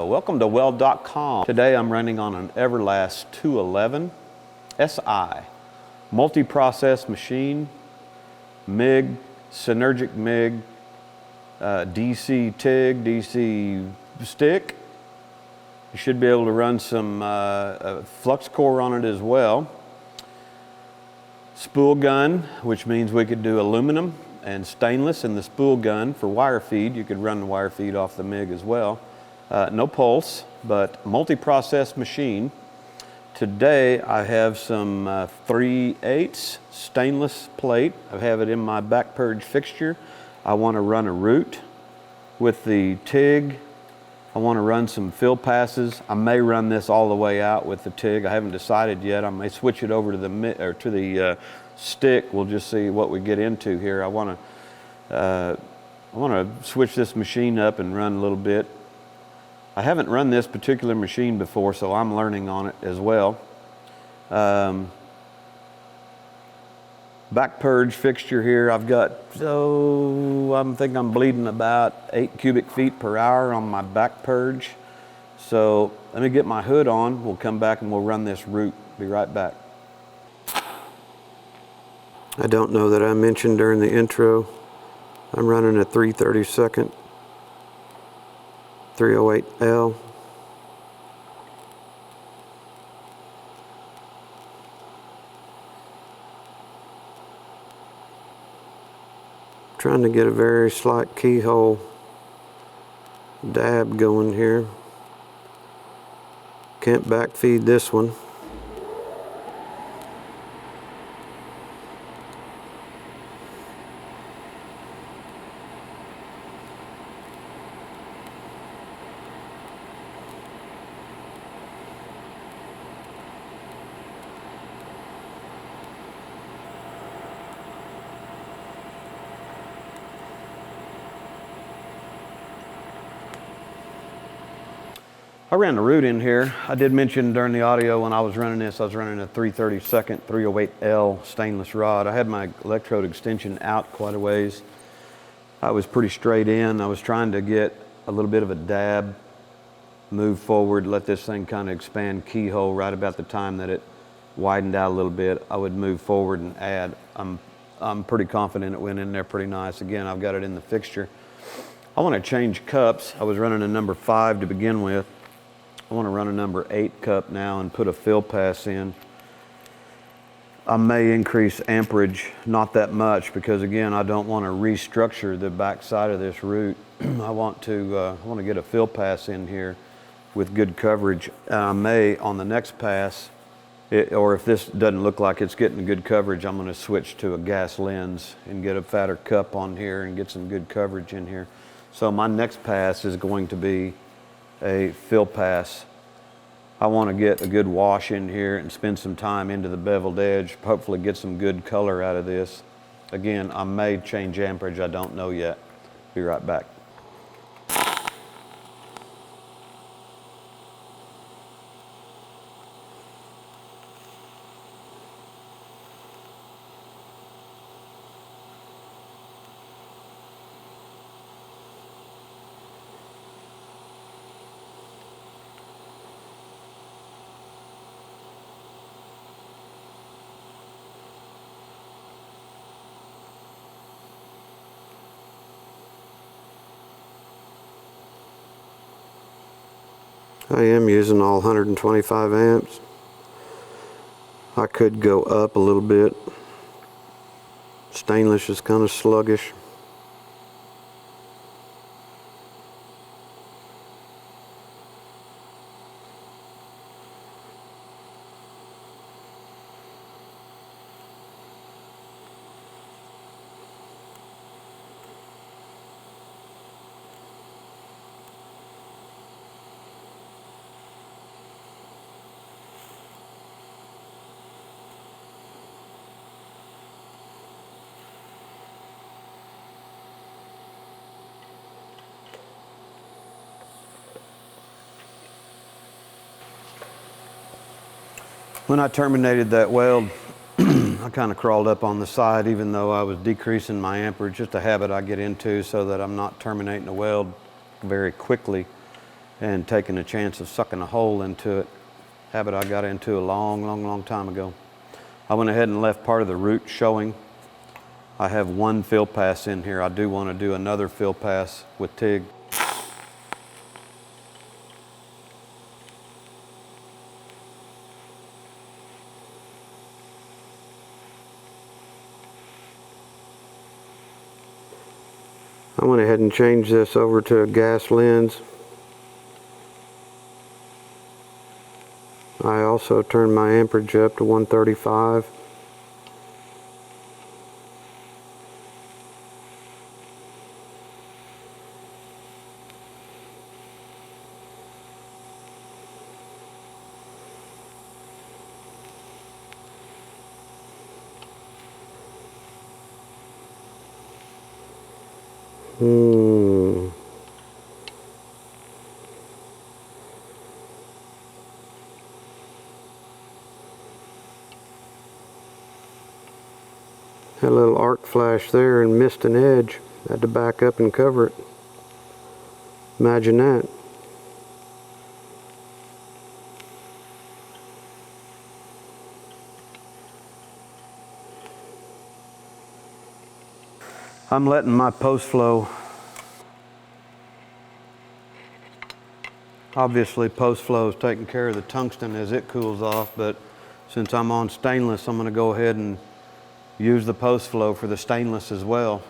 Welcome to Weld.com. Today I'm running on an Everlast 211 SI multi-process machine, MIG, synergic MIG, DC TIG, DC stick. You should be able to run some flux core on it as well. Spool gun, which means we could do aluminum and stainless in the spool gun for wire feed. You could run the wire feed off the MIG as well. No pulse, but multi-process machine. Today I have some 3/8 stainless plate. I have it in my back purge fixture. I want to run a root with the TIG. I want to run some fill passes. I may run this all the way out with the TIG. I haven't decided yet. I may switch it over to the stick. We'll just see what we get into here. I want to switch this machine up and run a little bit. I haven't run this particular machine before, so I'm learning on it as well. Back purge fixture here, I've got, I think I'm bleeding about 8 cubic feet per hour on my back purge. So let me get my hood on. We'll come back and we'll run this root. Be right back. I don't know that I mentioned during the intro, I'm running a 3/32 308L. Trying to get a very slight keyhole dab going here. Can't backfeed this one. I ran the root in here. I did mention during the audio when I was running this, I was running a 3/32 308L stainless rod. I had my electrode extension out quite a ways. I was pretty straight in. I was trying to get a little bit of a dab, move forward, let this thing kind of expand keyhole. Right about the time that it widened out a little bit, I would move forward and add. I'm pretty confident it went in there pretty nice. Again, I've got it in the fixture. I want to change cups. I was running a number 5 to begin with. I want to run a number 8 cup now and put a fill pass in. I may increase amperage, not that much, because again, I don't want to restructure the back side of this root. I want to get a fill pass in here with good coverage. I may, on the next pass, or if this doesn't look like it's getting good coverage, I'm going to switch to a gas lens and get a fatter cup on here and get some good coverage in here. So my next pass is going to be a fill pass. I want to get a good wash in here and spend some time into the beveled edge, hopefully get some good color out of this. Again, I may change amperage, I don't know yet. Be right back. I am using all 125 amps. I could go up a little bit. Stainless is kind of sluggish. When I terminated that weld, I kind of crawled up on the side even though I was decreasing my amperage, just a habit I get into so that I'm not terminating a weld very quickly. and taking a chance of sucking a hole into it. Habit I got into a long time ago. I went ahead and left part of the root showing. I have one fill pass in here. I do want to do another fill pass with TIG. I went ahead and changed this over to a gas lens. I also turned my amperage up to 135. Had a little arc flash there and missed an edge. Had to back up and cover it. Imagine that. I'm letting my post flow. Obviously post flow is taking care of the tungsten as it cools off, but since I'm on stainless, I'm going to go ahead and use the post flow for the stainless as well.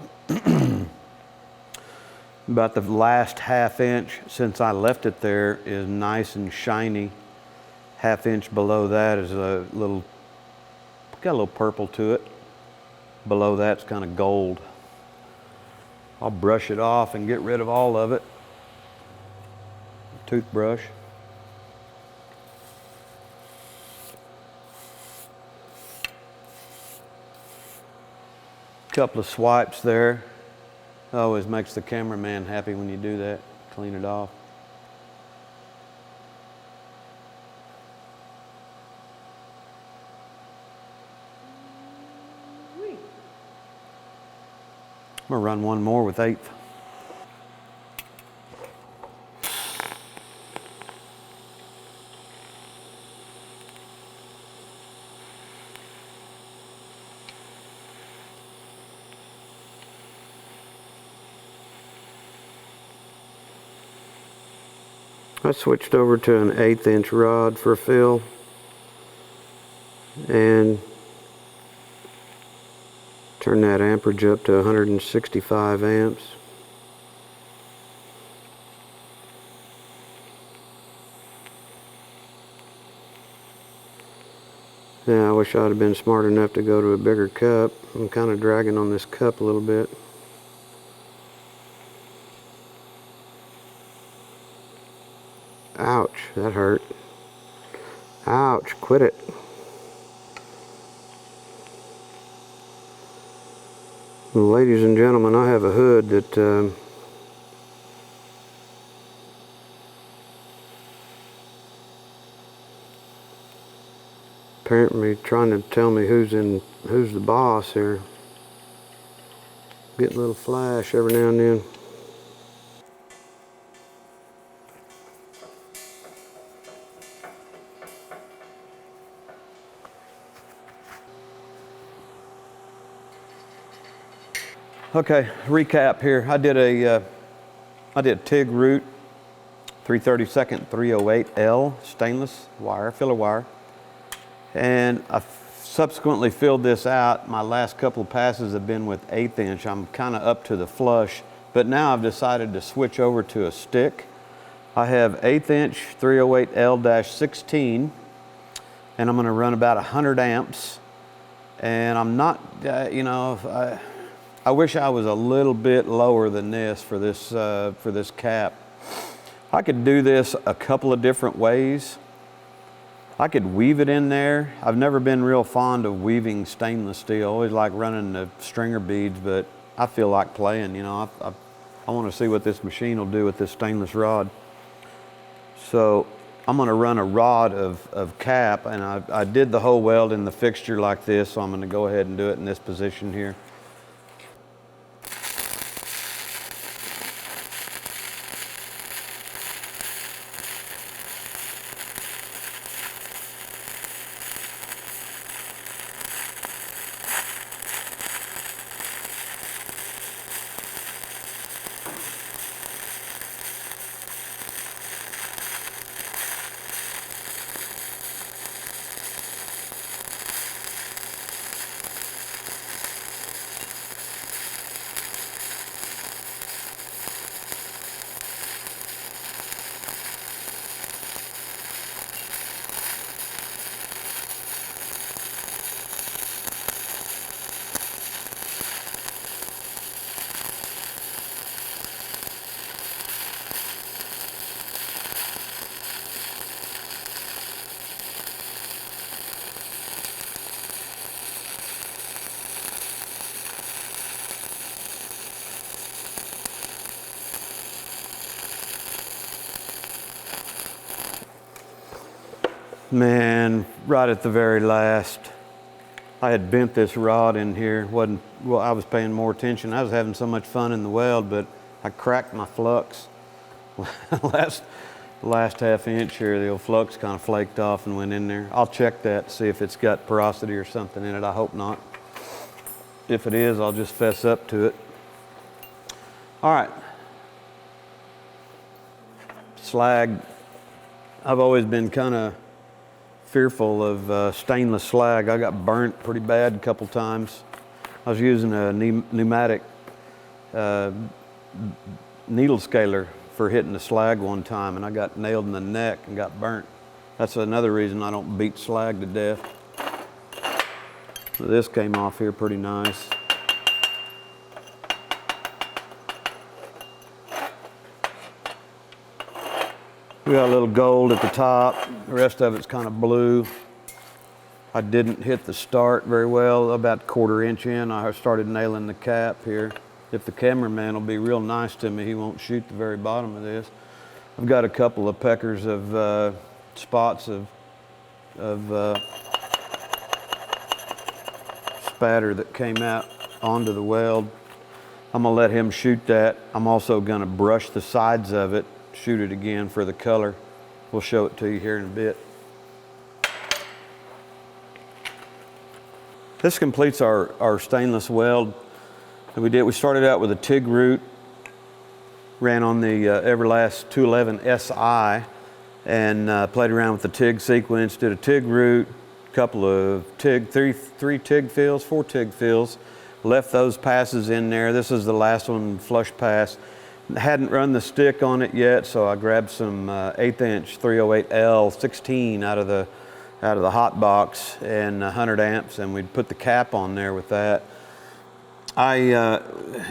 About the last ½ inch since I left it there is nice and shiny. ½ inch below that is got a little purple to it. Below that's kind of gold. I'll brush it off and get rid of all of it. Toothbrush. Couple of swipes there. Always makes the cameraman happy when you do that. Clean it off. I'm gonna run one more with 1/8. I switched over to an 1/8 inch rod for fill and turn that amperage up to 165 amps. Yeah, I wish I'd have been smart enough to go to a bigger cup. I'm kind of dragging on this cup a little bit. Ouch, that hurt. Ouch, quit it. Well, ladies and gentlemen, I have a hood that apparently trying to tell me who's the boss here. Get a little flash every now and then. Okay, recap here. I did TIG root, 3/32 308L stainless wire, filler wire, and I subsequently filled this out. My last couple of passes have been with 1/8 inch. I'm kind of up to the flush, but now I've decided to switch over to a stick. I have 1/8 inch 308L-16, and I'm going to run about 100 amps. And I'm not, I wish I was a little bit lower than this for this cap. I could do this a couple of different ways. I could weave it in there. I've never been real fond of weaving stainless steel. I always like running the stringer beads, but I feel like playing, I want to see what this machine will do with this stainless rod. So I'm going to run a rod of cap, and I did the whole weld in the fixture like this, so I'm going to go ahead and do it in this position here. Man, right at the very last, I had bent this rod in here. Well, I was paying more attention. I was having so much fun in the weld, but I cracked my flux. last half inch here, the old flux kind of flaked off and went in there. I'll check that, see if it's got porosity or something in it. I hope not. If it is, I'll just fess up to it. All right. Slag. I've always been kind of fearful of stainless slag. I got burnt pretty bad a couple times. I was using a pneumatic needle scaler for hitting the slag one time, and I got nailed in the neck and got burnt. That's another reason I don't beat slag to death. So this came off here pretty nice. We got a little gold at the top. The rest of it's kind of blue. I didn't hit the start very well. About 1/4 inch in, I started nailing the cap here. If the cameraman will be real nice to me, he won't shoot the very bottom of this. I've got a couple of peckers of spots of spatter that came out onto the weld. I'm gonna let him shoot that. I'm also gonna brush the sides of it, shoot it again for the color. We'll show it to you here in a bit. This completes our stainless weld that we did. We started out with a TIG root, ran on the Everlast 211 SI, and played around with the TIG sequence, did a TIG root, couple of TIG, three TIG fills, 4 TIG fills, left those passes in there. This is the last one, flush pass. Hadn't run the stick on it yet, so I grabbed some 1/8 inch 308L 16 out of the hot box and 100 amps, and we'd put the cap on there with that.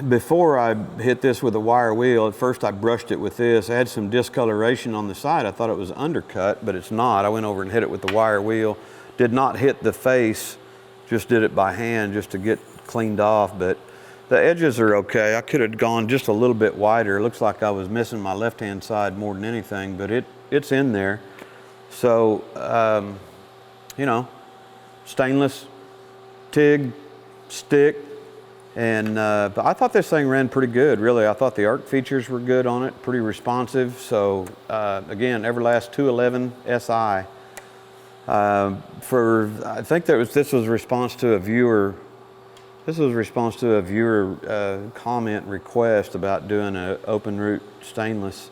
Before I hit this with a wire wheel, at first I brushed it with this. I had some discoloration on the side. I thought it was undercut, but it's not. I went over and hit it with the wire wheel. Did not hit the face, just did it by hand just to get cleaned off, but the edges are okay. I could have gone just a little bit wider. It looks like I was missing my left-hand side more than anything, but it's in there. So, you know, stainless, TIG, stick, and but I thought this thing ran pretty good, really. I thought the arc features were good on it, pretty responsive. So, again, Everlast 211 SI. I think this was a response to a viewer. This was a response to a viewer comment request about doing an open root stainless.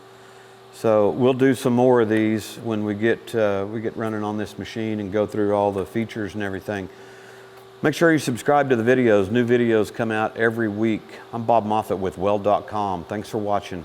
So we'll do some more of these when we get running on this machine and go through all the features and everything. Make sure you subscribe to the videos. New videos come out every week. I'm Bob Moffett with Weld.com. Thanks for watching.